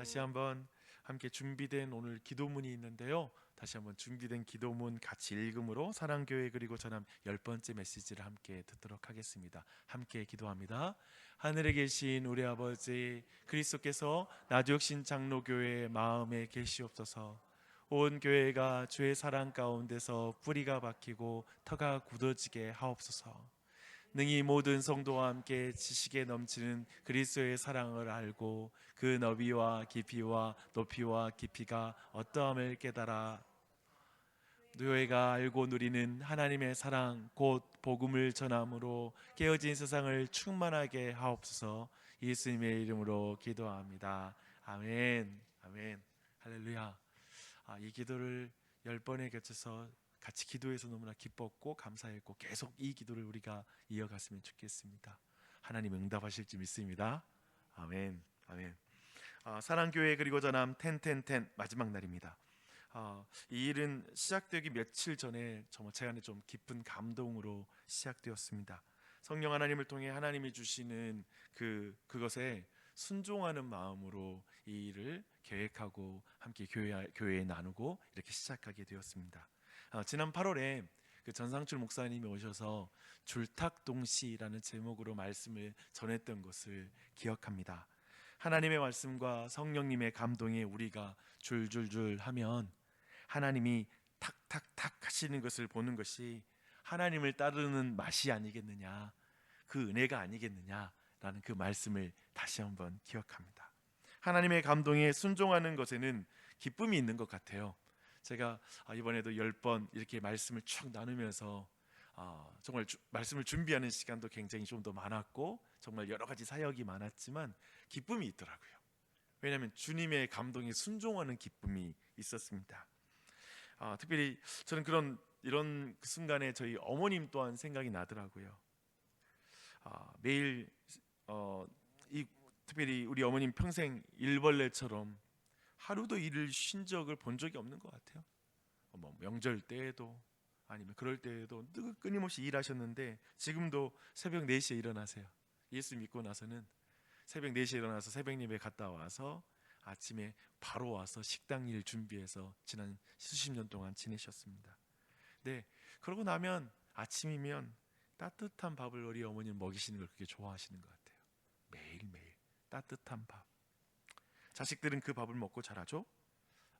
다시 한번 함께 준비된 오늘 기도문이 있는데요. 다시 한번 준비된 기도문 같이 읽음으로 사랑교회 그리고 전함 10번째 메시지를 함께 듣도록 하겠습니다. 함께 기도합니다. 하늘에 계신 우리 아버지, 그리스도께서 나주혁신 장로교회 마음에 계시옵소서. 온 교회가 주의 사랑 가운데서 뿌리가 박히고 터가 굳어지게 하옵소서. 능히 모든 성도와 함께 지식에 넘치는 그리스도의 사랑을 알고 그 너비와 깊이와 높이와 깊이가 어떠함을 깨달아 교회가 알고 누리는 하나님의 사랑 곧 복음을 전함으로 깨어진 세상을 충만하게 하옵소서. 예수님의 이름으로 기도합니다. 아멘. 아멘. 할렐루야. 이 기도를 10번에 겹쳐서 같이 기도해서 너무나 기뻤고 감사했고 계속 이 기도를 우리가 이어갔으면 좋겠습니다. 하나님 응답하실지 믿습니다. 아멘. 아멘. 사랑교회 그리고 전함 10 마지막 날입니다. 이 일은 시작되기 며칠 전에 정말 제 안에 좀 깊은 감동으로 시작되었습니다. 성령 하나님을 통해 하나님이 주시는 그것에 순종하는 마음으로 이 일을 계획하고 함께 교회에 나누고 이렇게 시작하게 되었습니다. 지난 8월에 그 전상출 목사님이 오셔서 줄탁동시라는 제목으로 말씀을 전했던 것을 기억합니다. 하나님의 말씀과 성령님의 감동에 우리가 줄줄줄 하면 하나님이 탁탁탁 하시는 것을 보는 것이 하나님을 따르는 맛이 아니겠느냐, 그 은혜가 아니겠느냐라는 그 말씀을 다시 한번 기억합니다. 하나님의 감동에 순종하는 것에는 기쁨이 있는 것 같아요. 제가 이번에도 10번 이렇게 말씀을 쭉 나누면서 정말 말씀을 준비하는 시간도 굉장히 좀 더 많았고 정말 여러 가지 사역이 많았지만 기쁨이 있더라고요. 왜냐하면 주님의 감동에 순종하는 기쁨이 있었습니다. 특별히 저는 이런 순간에 저희 어머님 또한 생각이 나더라고요. 매일 특별히 우리 어머님 평생 일벌레처럼 하루도 일을 쉰 적을 본 적이 없는 것 같아요. 뭐 명절 때에도 아니면 그럴 때에도 끊임없이 일하셨는데 지금도 새벽 4시에 일어나세요. 예수 믿고 나서는 새벽 4시에 일어나서 새벽 예배 갔다 와서 아침에 바로 와서 식당 일 준비해서 지난 수십 년 동안 지내셨습니다. 네, 그러고 나면 아침이면 따뜻한 밥을 우리 어머니는 먹이시는 걸 그렇게 좋아하시는 것 같아요. 매일매일 따뜻한 밥. 자식들은 그 밥을 먹고 자라죠?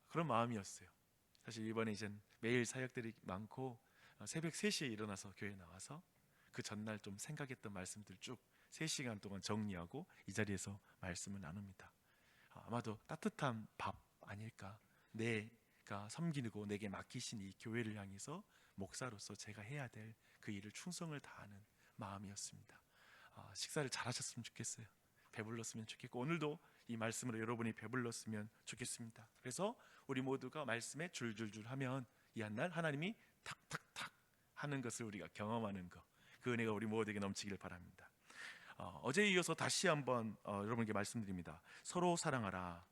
그런 마음이었어요. 사실 이번에 이젠 매일 사역들이 많고 새벽 3시에 일어나서 교회 나와서 그 전날 좀 생각했던 말씀들 쭉 3시간 동안 정리하고 이 자리에서 말씀을 나눕니다. 아마도 따뜻한 밥 아닐까. 내가 섬기고 내게 맡기신 이 교회를 향해서 목사로서 제가 해야 될 그 일을 충성을 다하는 마음이었습니다. 식사를 잘 하셨으면 좋겠어요. 배불렀으면 좋겠고 오늘도 이 말씀으로 여러분이 배불렀으면 좋겠습니다. 그래서 우리 모두가 말씀에 줄줄줄 하면 이 한날 하나님이 탁탁탁 하는 것을 우리가 경험하는 것, 그 은혜가 우리 모두에게 넘치기를 바랍니다. 어제에 이어서 다시 한번 여러분께 말씀드립니다. 서로 사랑하라.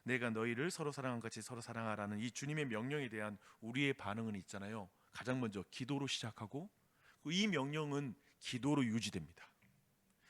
내가 너희를 서로 사랑한 같이 서로 사랑하라는 이 주님의 명령에 대한 우리의 반응은 있잖아요. 가장 먼저 기도로 시작하고 이 명령은 기도로 유지됩니다.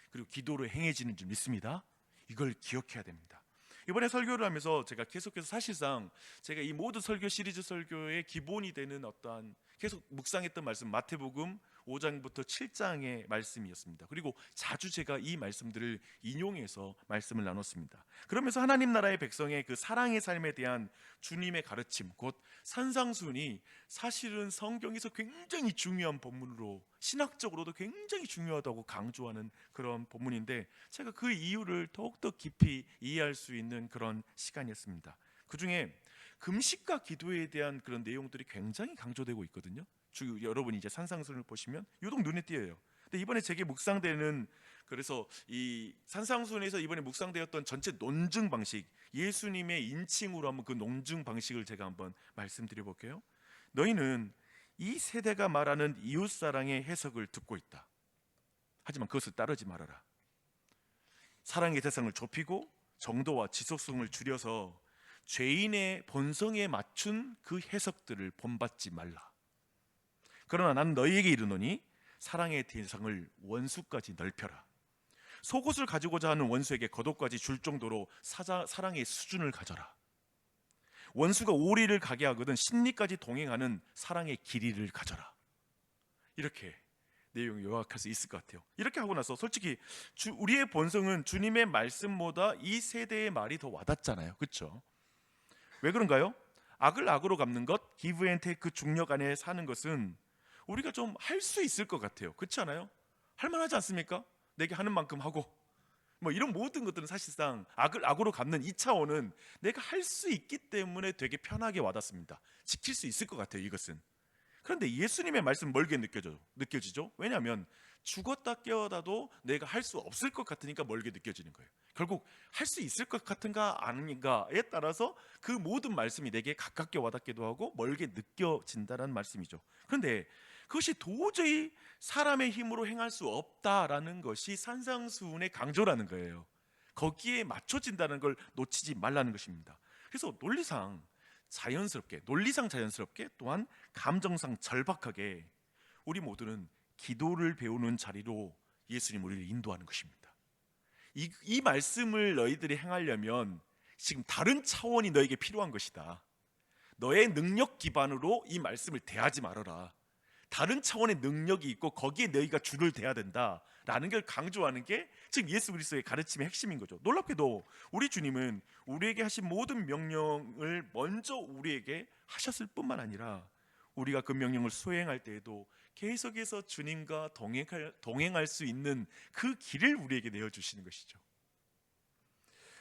그리고 기도로 행해지는 줄 믿습니다. 이걸 기억해야 됩니다. 이번에 설교를 하면서 제가 계속해서 사실상 제가 이 모든 설교 시리즈 설교의 기본이 되는 어떠한 계속 묵상했던 말씀 마태복음 5장부터 7장의 말씀이었습니다. 그리고 자주 제가 이 말씀들을 인용해서 말씀을 나눴습니다. 그러면서 하나님 나라의 백성의 그 사랑의 삶에 대한 주님의 가르침 곧 산상순이 사실은 성경에서 굉장히 중요한 본문으로 신학적으로도 굉장히 중요하다고 강조하는 그런 본문인데 제가 그 이유를 더욱더 깊이 이해할 수 있는 그런 시간이었습니다. 그 중에 금식과 기도에 대한 그런 내용들이 굉장히 강조되고 있거든요. 여러분이 이제 산상순을 보시면 유독 눈에 띄어요. 근데 이번에 제게 묵상되는 그래서 이 산상순에서 이번에 묵상되었던 전체 논증 방식, 예수님의 인칭으로 한번 그 논증 방식을 제가 한번 말씀드려 볼게요. 너희는 이 세대가 말하는 이웃사랑의 해석을 듣고 있다. 하지만 그것을 따르지 말아라. 사랑의 대상을 좁히고 정도와 지속성을 줄여서 죄인의 본성에 맞춘 그 해석들을 본받지 말라. 그러나 나는 너희에게 이르노니 사랑의 대상을 원수까지 넓혀라. 속옷을 가지고자 하는 원수에게 겉옷까지 줄 정도로 사랑의 수준을 가져라. 원수가 오리를 가게 하거든 심리까지 동행하는 사랑의 길이를 가져라. 이렇게 내용이 요약할 수 있을 것 같아요. 이렇게 하고 나서 솔직히 우리의 본성은 주님의 말씀보다 이 세대의 말이 더 와닿잖아요. 그렇죠? 왜 그런가요? 악을 악으로 갚는 것, 기브 앤 테이크 중력 안에 사는 것은 우리가 좀 할 수 있을 것 같아요. 그렇지 않아요? 할만하지 않습니까? 내게 하는 만큼 하고 뭐 이런 모든 것들은 사실상 악을 악으로 갚는 이 차원은 내가 할 수 있기 때문에 되게 편하게 와닿습니다. 지킬 수 있을 것 같아요. 이것은. 그런데 예수님의 말씀 멀게 느껴지죠? 왜냐하면 죽었다 깨어나도 내가 할 수 없을 것 같으니까 멀게 느껴지는 거예요. 결국 할 수 있을 것 같은가 아닌가에 따라서 그 모든 말씀이 내게 가깝게 와닿기도 하고 멀게 느껴진다는 말씀이죠. 그런데 그것이 도저히 사람의 힘으로 행할 수 없다라는 것이 산상수훈의 강조라는 거예요. 거기에 맞춰진다는 걸 놓치지 말라는 것입니다. 그래서 논리상 자연스럽게 또한 감정상 절박하게 우리 모두는 기도를 배우는 자리로 예수님 우리를 인도하는 것입니다. 이 말씀을 너희들이 행하려면 지금 다른 차원이 너에게 필요한 것이다. 너의 능력 기반으로 이 말씀을 대하지 말아라. 다른 차원의 능력이 있고 거기에 너희가 줄을 대야 된다라는 걸 강조하는 게 지금 예수 그리스도의 가르침의 핵심인 거죠. 놀랍게도 우리 주님은 우리에게 하신 모든 명령을 먼저 우리에게 하셨을 뿐만 아니라 우리가 그 명령을 수행할 때에도 계속해서 주님과 동행할 수 있는 그 길을 우리에게 내어주시는 것이죠.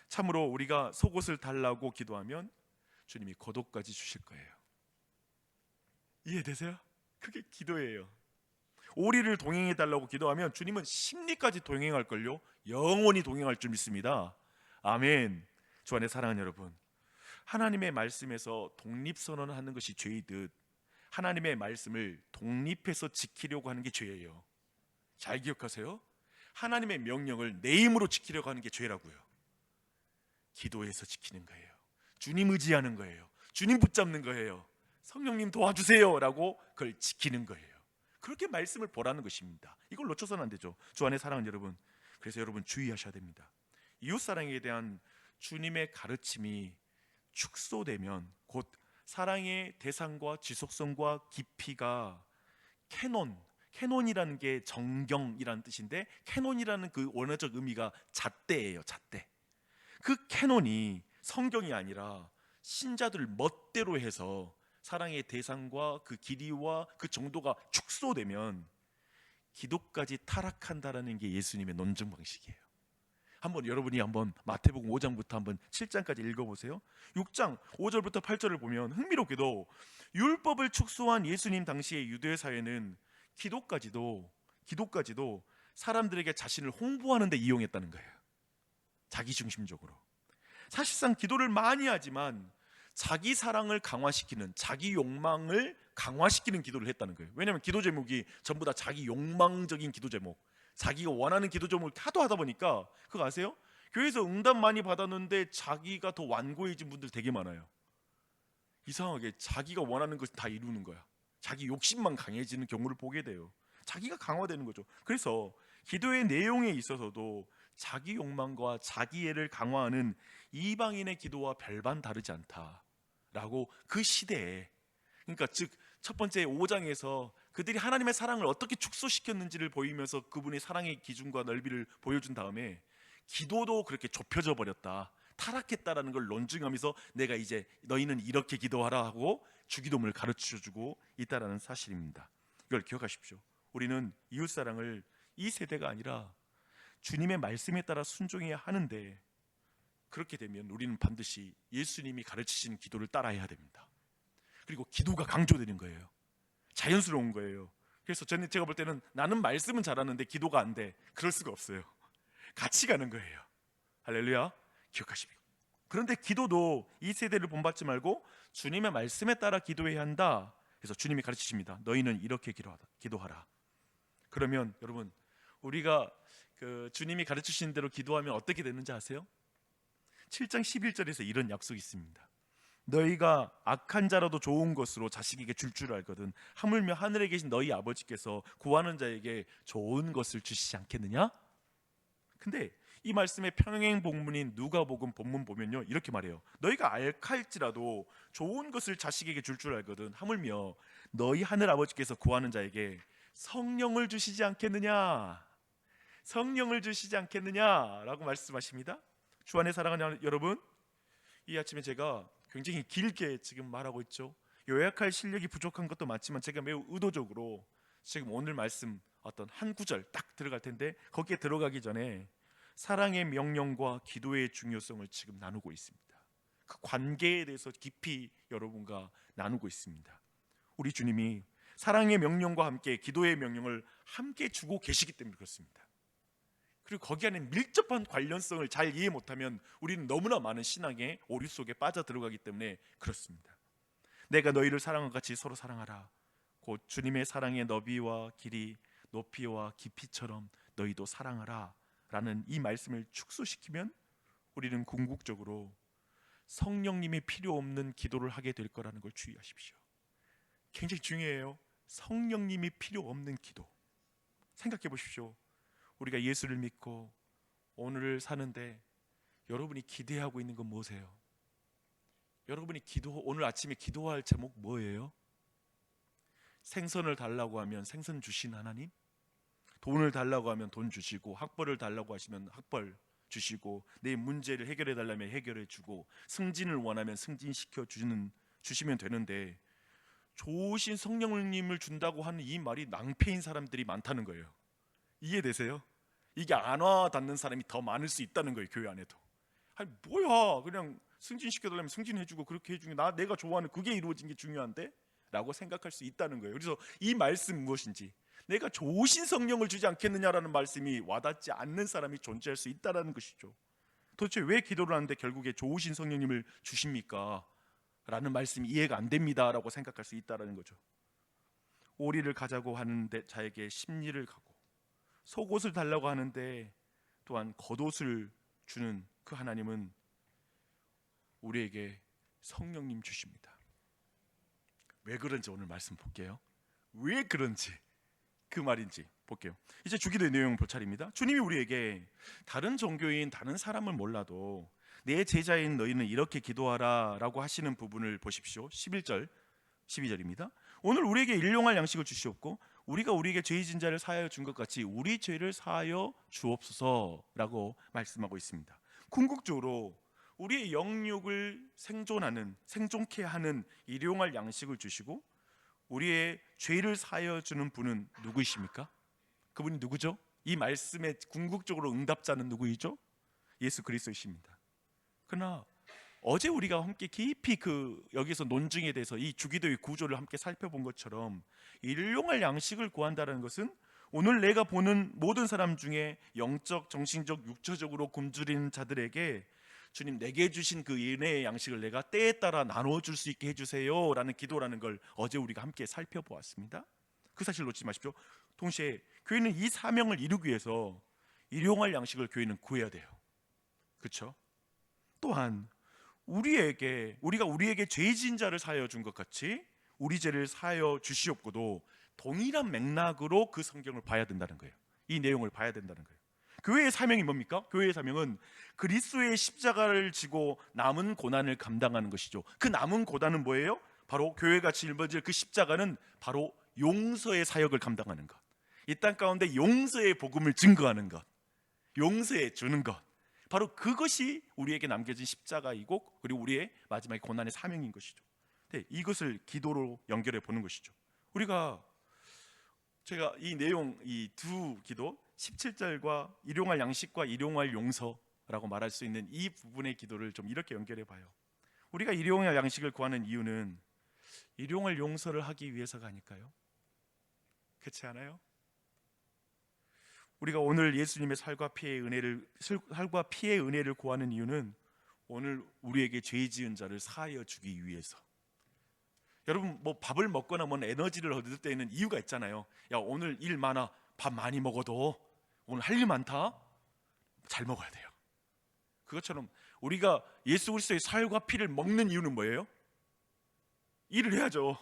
참으로 우리가 속옷을 달라고 기도하면 주님이 겉옷까지 주실 거예요. 이해되세요? 그게 기도예요. 오리를 동행해 달라고 기도하면 주님은 심리까지 동행할걸요. 영원히 동행할 줄 믿습니다. 아멘. 주 안에 사랑하는 여러분, 하나님의 말씀에서 독립선언하는 것이 죄이듯 하나님의 말씀을 독립해서 지키려고 하는 게 죄예요. 잘 기억하세요. 하나님의 명령을 내 힘으로 지키려고 하는 게 죄라고요. 기도해서 지키는 거예요. 주님 의지하는 거예요. 주님 붙잡는 거예요. 성령님 도와주세요 라고 그걸 지키는 거예요. 그렇게 말씀을 보라는 것입니다. 이걸 놓쳐서는 안 되죠. 주 안에 사랑하는 여러분, 그래서 여러분 주의하셔야 됩니다. 이웃사랑에 대한 주님의 가르침이 축소되면 곧 사랑의 대상과 지속성과 깊이가 캐논이라는 게 정경이라는 뜻인데, 캐논이라는 그 원어적 의미가 잣대예요. 잣대. 그 캐논이 성경이 아니라 신자들 멋대로 해서 사랑의 대상과 그 길이와 그 정도가 축소되면 기도까지 타락한다라는 게 예수님의 논증 방식이에요. 여러분이 마태복음 5장부터 한번 7장까지 읽어보세요. 6장 5절부터 8절을 보면 흥미롭게도 율법을 축소한 예수님 당시의 유대 사회는 기도까지도 사람들에게 자신을 홍보하는 데 이용했다는 거예요. 자기중심적으로. 사실상 기도를 많이 하지만 자기 사랑을 강화시키는, 자기 욕망을 강화시키는 기도를 했다는 거예요. 왜냐하면 기도 제목이 전부 다 자기 욕망적인 기도 제목, 자기가 원하는 기도 제목을 하도 하다 보니까 그거 아세요? 교회에서 응답 많이 받았는데 자기가 더 완고해진 분들 되게 많아요. 이상하게 자기가 원하는 것을 다 이루는 거야. 자기 욕심만 강해지는 경우를 보게 돼요. 자기가 강화되는 거죠. 그래서 기도의 내용에 있어서도 자기 욕망과 자기애를 강화하는 이방인의 기도와 별반 다르지 않다라고 그 시대에, 그러니까 즉 첫 번째 5장에서 그들이 하나님의 사랑을 어떻게 축소시켰는지를 보이면서 그분의 사랑의 기준과 넓이를 보여준 다음에 기도도 그렇게 좁혀져 버렸다, 타락했다라는 걸 논증하면서 내가 이제 너희는 이렇게 기도하라 하고 주기도문을 가르쳐주고 있다라는 사실입니다. 이걸 기억하십시오. 우리는 이웃사랑을 이 세대가 아니라 주님의 말씀에 따라 순종해야 하는데, 그렇게 되면 우리는 반드시 예수님이 가르치신 기도를 따라해야 됩니다. 그리고 기도가 강조되는 거예요. 자연스러운 거예요. 그래서 제가 볼 때는 나는 말씀은 잘하는데 기도가 안 돼, 그럴 수가 없어요. 같이 가는 거예요. 할렐루야. 기억하십시오. 그런데 기도도 이 세대를 본받지 말고 주님의 말씀에 따라 기도해야 한다. 그래서 주님이 가르치십니다. 너희는 이렇게 기도하라. 그러면 여러분, 우리가 주님이 가르치신 대로 기도하면 어떻게 되는지 아세요? 7장 11절에서 이런 약속이 있습니다. 너희가 악한 자라도 좋은 것으로 자식에게 줄 알거든 하물며 하늘에 계신 너희 아버지께서 구하는 자에게 좋은 것을 주시지 않겠느냐? 근데 이 말씀의 평행 본문인 누가복음 본문 보면요, 이렇게 말해요. 너희가 알할지라도 좋은 것을 자식에게 줄 알거든 하물며 너희 하늘 아버지께서 구하는 자에게 성령을 주시지 않겠느냐, 성령을 주시지 않겠느냐라고 말씀하십니다. 주 안에 사랑하는 여러분, 이 아침에 제가 굉장히 길게 지금 말하고 있죠. 요약할 실력이 부족한 것도 맞지만 제가 매우 의도적으로 지금 오늘 말씀 어떤 한 구절 딱 들어갈 텐데, 거기에 들어가기 전에 사랑의 명령과 기도의 중요성을 지금 나누고 있습니다. 그 관계에 대해서 깊이 여러분과 나누고 있습니다. 우리 주님이 사랑의 명령과 함께 기도의 명령을 함께 주고 계시기 때문에 그렇습니다. 그리고 거기 안에 밀접한 관련성을 잘 이해 못하면 우리는 너무나 많은 신앙의 오류 속에 빠져 들어가기 때문에 그렇습니다. 내가 너희를 사랑한 것 같이 서로 사랑하라. 곧 주님의 사랑의 너비와 길이 높이와 깊이처럼 너희도 사랑하라 라는 이 말씀을 축소시키면 우리는 궁극적으로 성령님이 필요 없는 기도를 하게 될 거라는 걸 주의하십시오. 굉장히 중요해요. 성령님이 필요 없는 기도. 생각해 보십시오. 우리가 예수를 믿고 오늘을 사는데 여러분이 기대하고 있는 건 뭐세요? 여러분이 오늘 아침에 기도할 제목 뭐예요? 생선을 달라고 하면 생선 주신 하나님, 돈을 달라고 하면 돈 주시고, 학벌을 달라고 하시면 학벌 주시고, 내 문제를 해결해 달라면 해결해 주고, 승진을 원하면 승진시켜 주시면 되는데, 좋으신 성령님을 준다고 하는 이 말이 낭패인 사람들이 많다는 거예요. 이해되세요? 이게 안 와닿는 사람이 더 많을 수 있다는 거예요. 교회 안에도. 아니 뭐야, 그냥 승진시켜달라면 승진해주고 그렇게 해주는 게 내가 좋아하는 그게 이루어진 게 중요한데? 라고 생각할 수 있다는 거예요. 그래서 이 말씀 무엇인지, 내가 좋으신 성령을 주지 않겠느냐라는 말씀이 와닿지 않는 사람이 존재할 수 있다는 것이죠. 도대체 왜 기도를 하는데 결국에 좋으신 성령님을 주십니까? 라는 말씀이 이해가 안 됩니다 라고 생각할 수 있다는 거죠. 오리를 가자고 하는데 자에게 십리를 가고, 속옷을 달라고 하는데 또한 겉옷을 주는 그 하나님은 우리에게 성령님 주십니다. 왜 그런지 오늘 말씀 볼게요. 왜 그런지, 그 말인지 볼게요. 이제 주기도의 내용 볼 차례입니다. 주님이 우리에게 다른 종교인 다른 사람을 몰라도 내 제자인 너희는 이렇게 기도하라 라고 하시는 부분을 보십시오. 11절 12절입니다. 오늘 우리에게 일용할 양식을 주시옵고 우리가 우리에게 죄 지은 자를 사하여 준 것 같이 우리 죄를 사하여 주옵소서라고 말씀하고 있습니다. 궁극적으로 우리의 영육을 생존케 하는 일용할 양식을 주시고 우리의 죄를 사하여 주는 분은 누구이십니까? 그분이 누구죠? 이 말씀의 궁극적으로 응답자는 누구이죠? 예수 그리스도이십니다. 그러나 어제 우리가 함께 깊이 여기서 논증에 대해서 이 주기도의 구조를 함께 살펴본 것처럼 일용할 양식을 구한다는 것은 오늘 내가 보는 모든 사람 중에 영적, 정신적, 육체적으로 굶주린 자들에게 주님 내게 주신 그 은혜의 양식을 내가 때에 따라 나눠줄 수 있게 해주세요 라는 기도라는 걸 어제 우리가 함께 살펴보았습니다. 그 사실 놓치지 마십시오. 동시에 교회는 이 사명을 이루기 위해서 일용할 양식을 교회는 구해야 돼요. 그렇죠? 또한 우리가 우리에게 죄 지은 자를 사하여 준 것 같이 우리 죄를 사하여 주시옵고도 동일한 맥락으로 그 성경을 봐야 된다는 거예요. 이 내용을 봐야 된다는 거예요. 교회의 사명이 뭡니까? 교회의 사명은 그리스도의 십자가를 지고 남은 고난을 감당하는 것이죠. 그 남은 고난은 뭐예요? 바로 교회가 짊어질 그 십자가는 바로 용서의 사역을 감당하는 것, 이 땅 가운데 용서의 복음을 증거하는 것, 용서해 주는 것, 바로 그것이 우리에게 남겨진 십자가이고 그리고 우리의 마지막에 고난의 사명인 것이죠. 네, 이것을 기도로 연결해 보는 것이죠. 제가 이 내용, 이 두 기도 17절과 일용할 양식과 일용할 용서라고 말할 수 있는 이 부분의 기도를 좀 이렇게 연결해 봐요. 우리가 일용할 양식을 구하는 이유는 일용할 용서를 하기 위해서가 아닐까요? 그렇지 않아요? 우리가 오늘 예수님의 살과 피의 은혜를 구하는 이유는 오늘 우리에게 죄 지은 자를 사하여 주기 위해서. 여러분 뭐 밥을 먹거나 뭐 에너지를 얻을 때에는 이유가 있잖아요. 야 오늘 일 많아, 밥 많이 먹어도 오늘 할 일 많다, 잘 먹어야 돼요. 그것처럼 우리가 예수 그리스도의 살과 피를 먹는 이유는 뭐예요? 일을 해야죠.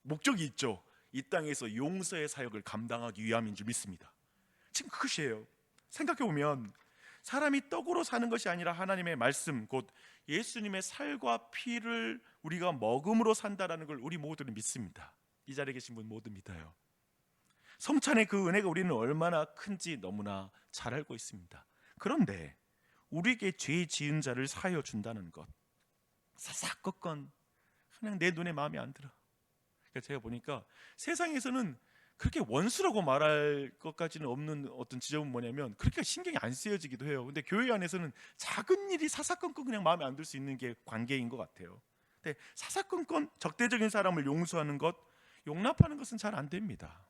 목적이 있죠. 이 땅에서 용서의 사역을 감당하기 위함인 줄 믿습니다. 지금 그것이에요. 생각해보면 사람이 떡으로 사는 것이 아니라 하나님의 말씀, 곧 예수님의 살과 피를 우리가 먹음으로 산다라는 걸 우리 모두는 믿습니다. 이 자리에 계신 분 모두 믿어요. 성찬의 그 은혜가 우리는 얼마나 큰지 너무나 잘 알고 있습니다. 그런데 우리에게 죄 지은 자를 사하여 준다는 것, 사사건건 그냥 내 눈에 마음에 안 들어. 그러니까 제가 보니까 세상에서는 그렇게 원수라고 말할 것까지는 없는 어떤 지점은 뭐냐면 그렇게 신경이 안 쓰여지기도 해요. 근데 교회 안에서는 작은 일이 사사건건 그냥 마음에 안 들 수 있는 게 관계인 것 같아요. 근데 사사건건 적대적인 사람을 용서하는 것, 용납하는 것은 잘 안 됩니다.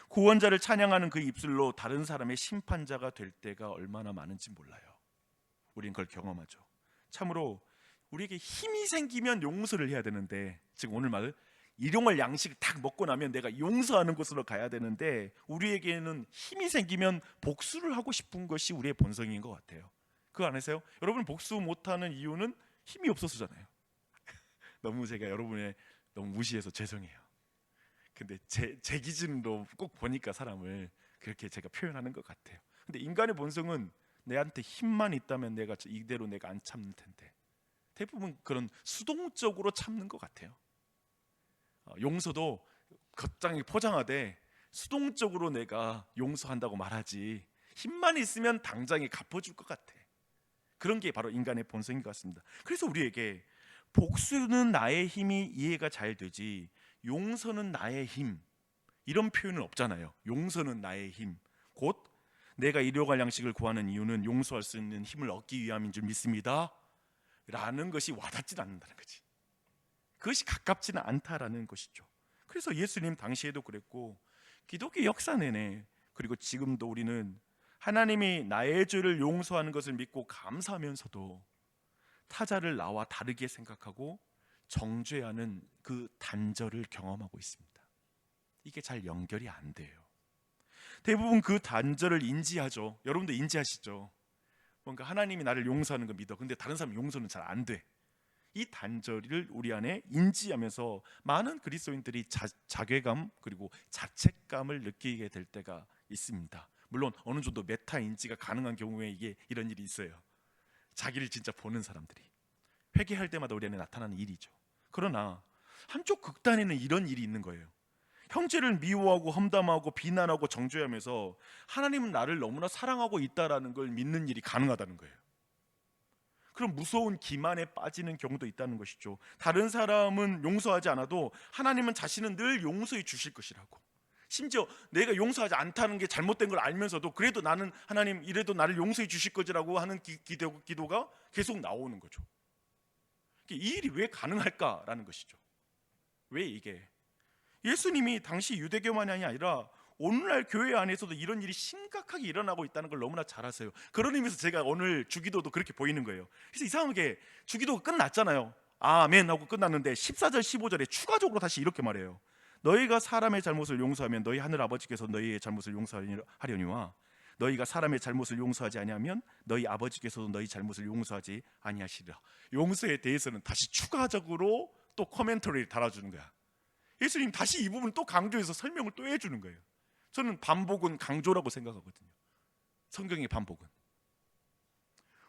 구원자를 찬양하는 그 입술로 다른 사람의 심판자가 될 때가 얼마나 많은지 몰라요. 우린 그걸 경험하죠. 참으로 우리에게 힘이 생기면 용서를 해야 되는데, 지금 오늘 말 일용할 양식을 딱 먹고 나면 내가 용서하는 곳으로 가야 되는데, 우리에게는 힘이 생기면 복수를 하고 싶은 것이 우리의 본성인 것 같아요. 그거 안 하세요? 여러분 복수 못하는 이유는 힘이 없어서잖아요. 너무 제가 여러분의 너무 무시해서 죄송해요. 근데 제 기준으로 꼭 보니까 사람을 그렇게 제가 표현하는 것 같아요. 근데 인간의 본성은 내한테 힘만 있다면 내가 이대로 내가 안 참는 텐데, 대부분 그런 수동적으로 참는 것 같아요. 용서도 겉장이 포장하되 수동적으로 내가 용서한다고 말하지, 힘만 있으면 당장에 갚아줄 것 같아. 그런 게 바로 인간의 본성인 것 같습니다. 그래서 우리에게 복수는 나의 힘이 이해가 잘 되지 용서는 나의 힘, 이런 표현은 없잖아요. 용서는 나의 힘, 곧 내가 일용할 양식을 구하는 이유는 용서할 수 있는 힘을 얻기 위함인 줄 믿습니다 라는 것이 와닿지 않는다는 거지. 그것이 가깝지는 않다라는 것이죠. 그래서 예수님 당시에도 그랬고 기독교 역사 내내, 그리고 지금도 우리는 하나님이 나의 죄를 용서하는 것을 믿고 감사하면서도 타자를 나와 다르게 생각하고 정죄하는 그 단절을 경험하고 있습니다. 이게 잘 연결이 안 돼요. 대부분 그 단절을 인지하죠. 여러분도 인지하시죠? 뭔가 하나님이 나를 용서하는 거 믿어. 근데 다른 사람 용서는 잘 안 돼. 이 단절을 우리 안에 인지하면서 많은 그리스도인들이 자괴감 그리고 자책감을 느끼게 될 때가 있습니다. 물론 어느 정도 메타 인지가 가능한 경우에 이게 이런 일이 있어요. 자기를 진짜 보는 사람들이 회개할 때마다 우리 안에 나타나는 일이죠. 그러나 한쪽 극단에는 이런 일이 있는 거예요. 형제를 미워하고 험담하고 비난하고 정죄하면서 하나님은 나를 너무나 사랑하고 있다라는 걸 믿는 일이 가능하다는 거예요. 그럼 무서운 기만에 빠지는 경우도 있다는 것이죠. 다른 사람은 용서하지 않아도 하나님은 자신은 늘 용서해 주실 것이라고, 심지어 내가 용서하지 않다는 게 잘못된 걸 알면서도 그래도 나는 하나님 이래도 나를 용서해 주실 거지라고 하는 기도가 계속 나오는 거죠. 이 일이 왜 가능할까라는 것이죠. 왜 이게? 예수님이 당시 유대교만이 아니라 오늘날 교회 안에서도 이런 일이 심각하게 일어나고 있다는 걸 너무나 잘 아세요. 그런 의미에서 제가 오늘 주기도도 그렇게 보이는 거예요. 그래서 이상하게 주기도가 끝났잖아요. 아멘 하고 끝났는데 14절 15절에 추가적으로 다시 이렇게 말해요. 너희가 사람의 잘못을 용서하면 너희 하늘 아버지께서 너희의 잘못을 용서하려니와 너희가 사람의 잘못을 용서하지 아니하면 너희 아버지께서도 너희 잘못을 용서하지 아니하시리라. 용서에 대해서는 다시 추가적으로 또 코멘터리를 달아주는 거야. 예수님 다시 이 부분을 또 강조해서 설명을 또 해주는 거예요. 저는 반복은 강조라고 생각하거든요. 성경의 반복은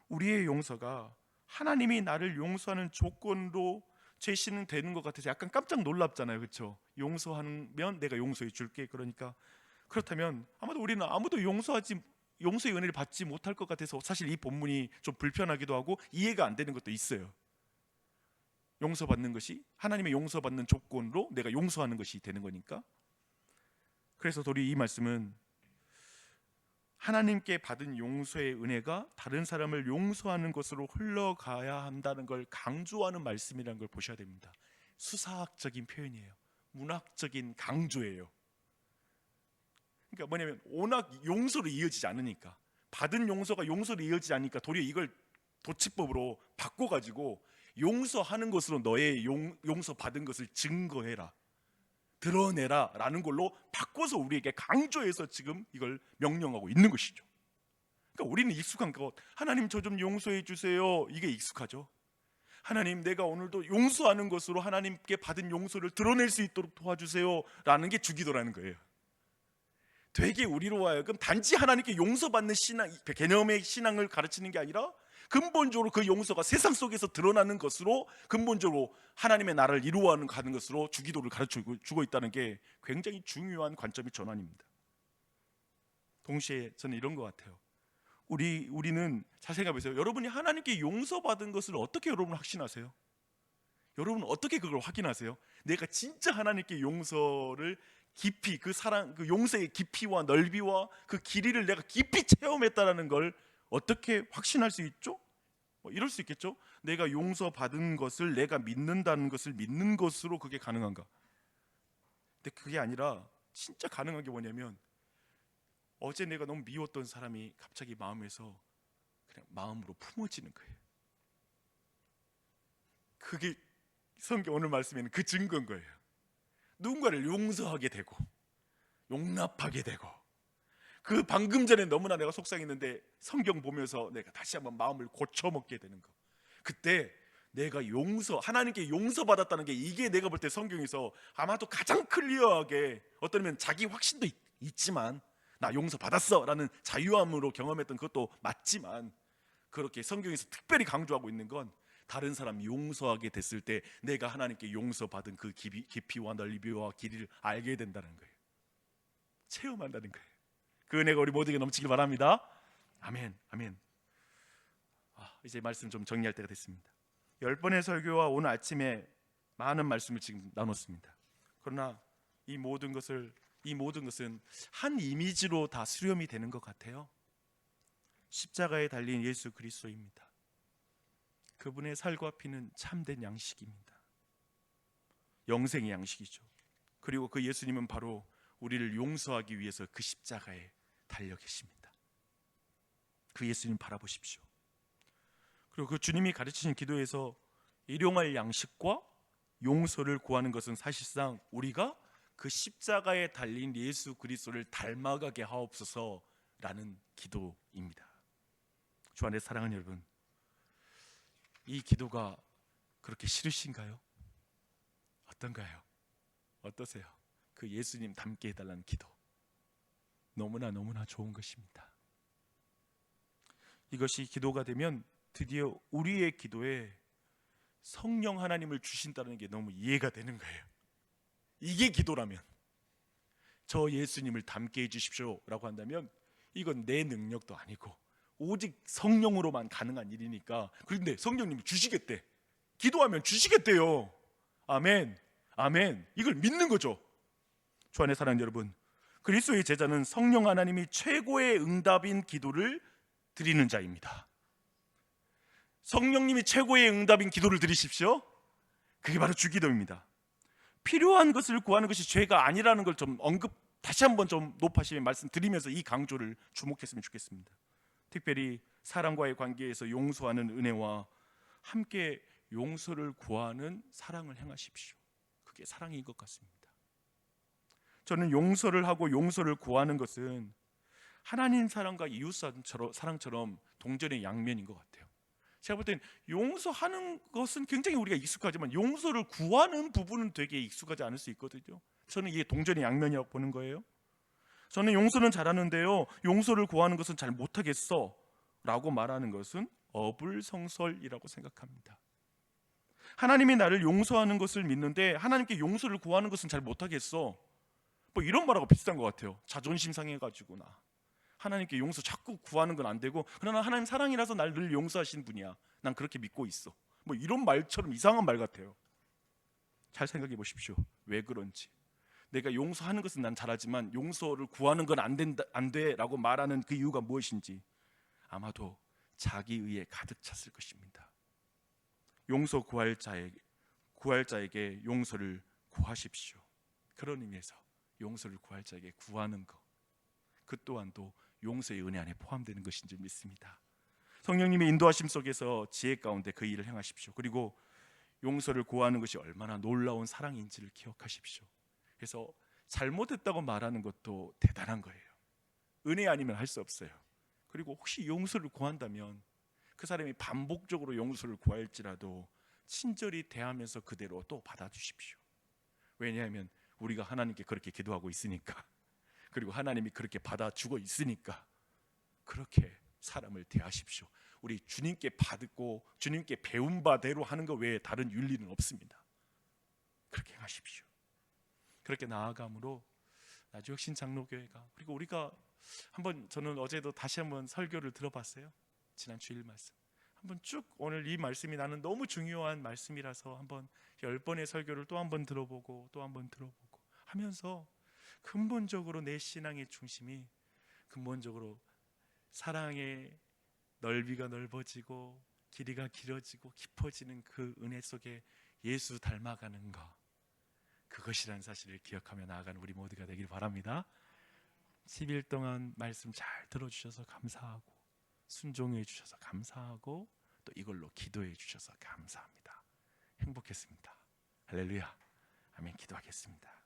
우리의 용서가 하나님이 나를 용서하는 조건으로 제시는 되는 것 같아서 약간 깜짝 놀랍잖아요. 그렇죠? 용서하면 내가 용서해 줄게. 그러니까 그렇다면 아마도 우리는 아무도 용서의 은혜를 받지 못할 것 같아서 사실 이 본문이 좀 불편하기도 하고 이해가 안 되는 것도 있어요. 용서받는 것이 하나님의 용서받는 조건으로 내가 용서하는 것이 되는 거니까. 그래서 도리 이 말씀은 하나님께 받은 용서의 은혜가 다른 사람을 용서하는 것으로 흘러가야 한다는 걸 강조하는 말씀이라는 걸 보셔야 됩니다. 수사학적인 표현이에요. 문학적인 강조예요. 그러니까 뭐냐면 워낙 용서로 이어지지 않으니까, 받은 용서가 용서로 이어지지 않으니까 도리어 이걸 도치법으로 바꿔가지고 용서하는 것으로 너의 용서받은 것을 증거해라, 드러내라 라는 걸로 바꿔서 우리에게 강조해서 지금 이걸 명령하고 있는 것이죠. 그러니까 우리는 익숙한 것, 하나님 저 좀 용서해 주세요, 이게 익숙하죠. 하나님 내가 오늘도 용서하는 것으로 하나님께 받은 용서를 드러낼 수 있도록 도와주세요 라는 게 주기도라는 거예요. 되게 우리로 하여금 단지 하나님께 용서받는 신앙, 개념의 신앙을 가르치는 게 아니라 근본적으로 그 용서가 세상 속에서 드러나는 것으로 근본적으로 하나님의 나라를 이루어가는 것으로 주기도를 가르쳐주고 있다는 게 굉장히 중요한 관점의 전환입니다. 동시에 저는 이런 것 같아요. 우리는 잘 생각해보세요. 여러분이 하나님께 용서받은 것을 어떻게 여러분 확신하세요? 여러분 어떻게 그걸 확인하세요? 내가 진짜 하나님께 용서를 깊이, 그 사랑, 그 용서의 깊이와 넓이와 그 길이를 내가 깊이 체험했다라는 걸 어떻게 확신할 수 있죠? 이럴 수 있겠죠? 내가 용서받은 것을 내가 믿는다는 것을 믿는 것으로 그게 가능한가? 근데 그게 아니라 진짜 가능한 게 뭐냐면, 어제 내가 너무 미웠던 사람이 갑자기 마음에서 그냥 마음으로 품어지는 거예요. 그게 성경 오늘 말씀에는 그 증거인 거예요. 누군가를 용서하게 되고 용납하게 되고, 그 방금 전에 너무나 내가 속상했는데 성경 보면서 내가 다시 한번 마음을 고쳐먹게 되는 거. 그때 내가 하나님께 용서받았다는 게, 이게 내가 볼 때 성경에서 아마도 가장 클리어하게, 어떤 면면 자기 확신도 있지만 나 용서받았어 라는 자유함으로 경험했던 그것도 맞지만, 그렇게 성경에서 특별히 강조하고 있는 건 다른 사람이 용서하게 됐을 때 내가 하나님께 용서받은 그 깊이와 넓이와 길이를 알게 된다는 거예요. 체험한다는 거예요. 그 은혜가 우리 모두에게 넘치길 바랍니다. 아멘, 아멘. 이제 말씀 좀 정리할 때가 됐습니다. 10번의 설교와 오늘 아침에 많은 말씀을 지금 나눴습니다. 그러나 이 모든 것은 한 이미지로 다 수렴이 되는 것 같아요. 십자가에 달린 예수 그리스도입니다. 그분의 살과 피는 참된 양식입니다. 영생의 양식이죠. 그리고 그 예수님은 바로 우리를 용서하기 위해서 그 십자가에 달려 계십니다. 그 예수님 바라보십시오. 그리고 그 주님이 가르치신 기도에서 일용할 양식과 용서를 구하는 것은 사실상 우리가 그 십자가에 달린 예수 그리스도를 닮아가게 하옵소서라는 기도입니다. 주 안에 사랑하는 여러분, 이 기도가 그렇게 싫으신가요? 어떤가요? 어떠세요? 그 예수님 닮게 해달라는 기도, 너무나 좋은 것입니다. 이것이 기도가 되면 드디어 우리의 기도에 성령 하나님을 주신다는 게 너무 이해가 되는 거예요. 이게 기도라면, 저 예수님을 닮게 해주십시오 라고 한다면 이건 내 능력도 아니고 오직 성령으로만 가능한 일이니까. 그런데 성령님이 주시겠대. 기도하면 주시겠대요. 아멘, 아멘. 이걸 믿는 거죠. 주 안에 사랑하는 여러분, 그리스도의 제자는 성령 하나님이 최고의 응답인 기도를 드리는 자입니다. 성령님이 최고의 응답인 기도를 드리십시오. 그게 바로 주기도입니다. 필요한 것을 구하는 것이 죄가 아니라는 걸 좀 다시 한번 좀 높아시게 말씀드리면서 이 강조를 주목했으면 좋겠습니다. 특별히 사람과의 관계에서 용서하는 은혜와 함께 용서를 구하는 사랑을 행하십시오. 그게 사랑인 것 같습니다. 저는 용서를 하고 용서를 구하는 것은 하나님 사랑과 이웃 사랑처럼 동전의 양면인 것 같아요. 제가 볼 땐 용서하는 것은 굉장히 우리가 익숙하지만 용서를 구하는 부분은 되게 익숙하지 않을 수 있거든요. 저는 이게 동전의 양면이라고 보는 거예요. 저는 용서는 잘하는데요, 용서를 구하는 것은 잘 못하겠어 라고 말하는 것은 어불성설이라고 생각합니다. 하나님이 나를 용서하는 것을 믿는데 하나님께 용서를 구하는 것은 잘 못하겠어, 뭐 이런 말하고 비슷한 것 같아요. 자존심 상해가지고 나 하나님께 용서 자꾸 구하는 건 안 되고, 그러나 하나님 사랑이라서 날 늘 용서하시는 분이야, 난 그렇게 믿고 있어, 뭐 이런 말처럼 이상한 말 같아요. 잘 생각해 보십시오. 왜 그런지. 내가 용서하는 것은 난 잘하지만 용서를 구하는 건 안 돼라고 말하는 그 이유가 무엇인지 아마도 자기의에 가득 찼을 것입니다. 용서 구할 자에게 용서를 구하십시오. 그런 의미에서 용서를 구할 자에게 구하는 것, 그 또한도 용서의 은혜 안에 포함되는 것인 줄 믿습니다. 성령님의 인도하심 속에서 지혜 가운데 그 일을 행하십시오. 그리고 용서를 구하는 것이 얼마나 놀라운 사랑인지를 기억하십시오. 그래서 잘못했다고 말하는 것도 대단한 거예요. 은혜 아니면 할 수 없어요. 그리고 혹시 용서를 구한다면 그 사람이 반복적으로 용서를 구할지라도 친절히 대하면서 그대로 또 받아주십시오. 왜냐하면 우리가 하나님께 그렇게 기도하고 있으니까. 그리고 하나님이 그렇게 받아주고 있으니까 그렇게 사람을 대하십시오. 우리 주님께 받고 주님께 배운 바대로 하는 것 외에 다른 윤리는 없습니다. 그렇게 하십시오. 그렇게 나아감으로 나주혁신 장로교회가, 그리고 우리가 한번, 저는 어제도 다시 한번 설교를 들어봤어요. 지난 주일 말씀 한번 쭉, 오늘 이 말씀이 나는 너무 중요한 말씀이라서 한번 10번의 설교를 또 한번 들어보고 또 한번 들어보고 하면서 근본적으로 내 신앙의 중심이 근본적으로 사랑의 넓이가 넓어지고 길이가 길어지고 깊어지는 그 은혜 속에 예수 닮아가는 것, 그것이라는 사실을 기억하며 나아가는 우리 모두가 되길 바랍니다. 10일 동안 말씀 잘 들어주셔서 감사하고 순종해 주셔서 감사하고 또 이걸로 기도해 주셔서 감사합니다. 행복했습니다. 할렐루야. 아멘. 기도하겠습니다.